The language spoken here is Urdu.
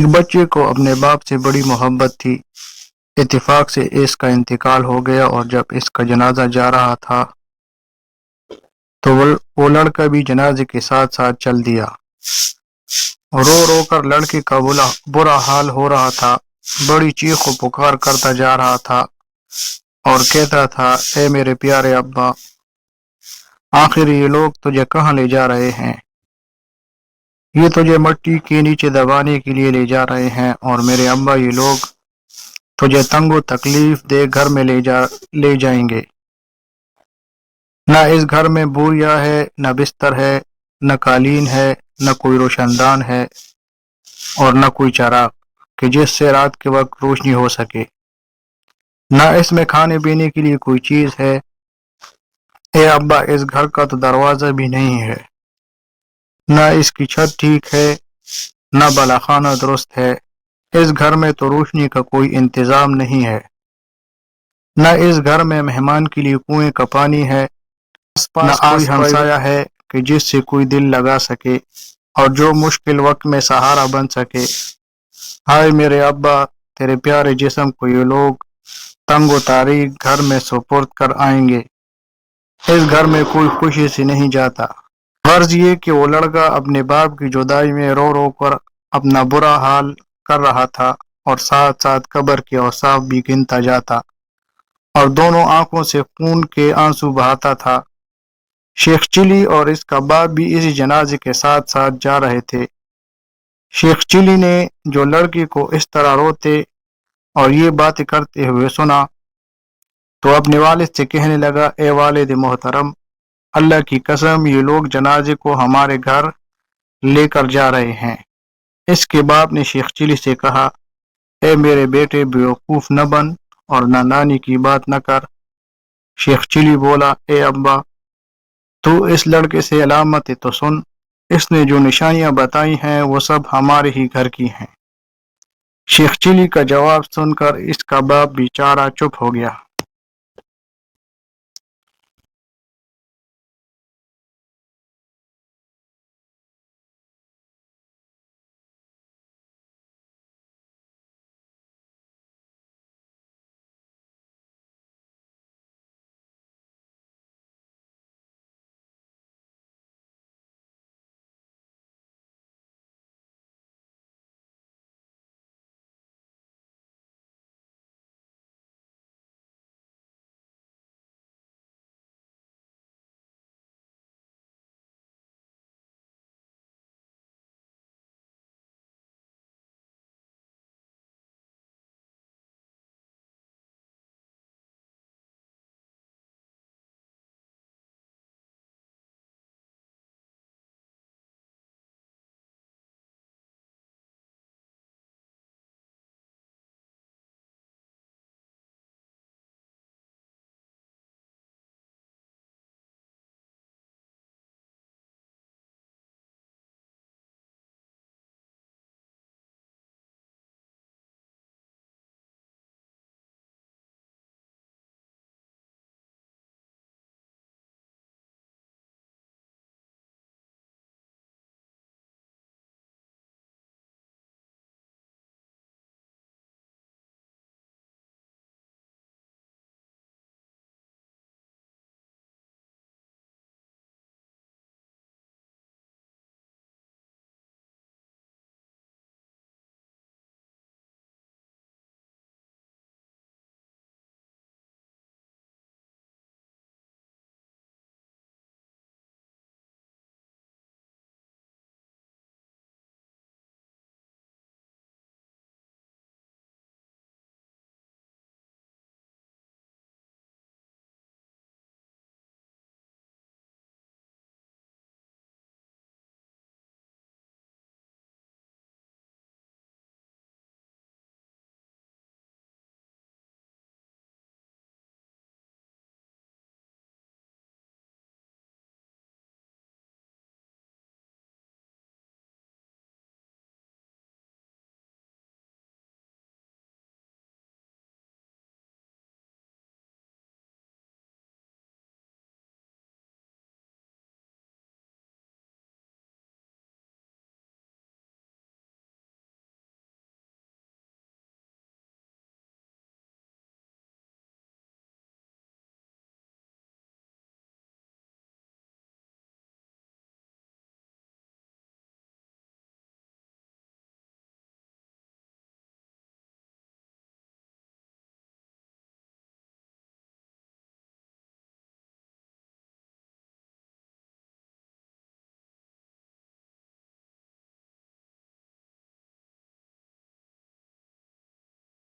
ایک بچے کو اپنے باپ سے بڑی محبت تھی۔ اتفاق سے اس کا انتقال ہو گیا، اور جب اس کا جنازہ جا رہا تھا تو وہ لڑکا بھی جنازے کے ساتھ ساتھ چل دیا۔ رو رو کر لڑکے کا برا حال ہو رہا تھا، بڑی چیخ و پکار کرتا جا رہا تھا اور کہتا تھا، اے میرے پیارے ابا، آخر یہ لوگ تجھے کہاں لے جا رہے ہیں؟ یہ تجھے مٹی کے نیچے دبانے کے لیے لے جا رہے ہیں، اور میرے ابا یہ لوگ تجھے تنگ و تکلیف دے گھر میں لے جائیں گے۔ نہ اس گھر میں بوریا ہے، نہ بستر ہے، نہ قالین ہے، نہ کوئی روشن دان ہے، اور نہ کوئی چراغ کہ جس سے رات کے وقت روشنی ہو سکے۔ نہ اس میں کھانے پینے کے لیے کوئی چیز ہے۔ اے ابا، اس گھر کا تو دروازہ بھی نہیں ہے، نہ اس کی چھت ٹھیک ہے، نہ بالاخانہ درست ہے۔ اس گھر میں تو روشنی کا کوئی انتظام نہیں ہے، نہ اس گھر میں مہمان کے لیے کنویں کا پانی ہے، نہ کوئی ہمسایہ ہے کہ جس سے کوئی دل لگا سکے اور جو مشکل وقت میں سہارا بن سکے۔ ہائے میرے ابا، تیرے پیارے جسم کو یہ لوگ تنگ و تاریک گھر میں سپرد کر آئیں گے۔ اس گھر میں کوئی خوشی سے نہیں جاتا۔ غرض یہ کہ وہ لڑکا اپنے باپ کی جدائی میں رو رو کر اپنا برا حال کر رہا تھا، اور ساتھ ساتھ قبر کے اوصاف بھی گنتا جاتا، اور دونوں آنکھوں سے خون کے آنسو بہاتا تھا۔ شیخ چلی اور اس کا باپ بھی اسی جنازے کے ساتھ ساتھ جا رہے تھے۔ شیخ چلی نے جو لڑکی کو اس طرح روتے اور یہ باتیں کرتے ہوئے سنا تو اپنے والد سے کہنے لگا، اے والد محترم، اللہ کی قسم یہ لوگ جنازے کو ہمارے گھر لے کر جا رہے ہیں۔ اس کے باپ نے شیخ چلی سے کہا، اے میرے بیٹے، بیوقوف نہ بن اور نہ نانی کی بات نہ کر۔ شیخ چلی بولا، اے ابا، تو اس لڑکے سے علامتیں تو سن، اس نے جو نشانیاں بتائی ہیں وہ سب ہمارے ہی گھر کی ہیں۔ شیخ چلی کا جواب سن کر اس کا باپ بیچارہ چپ ہو گیا۔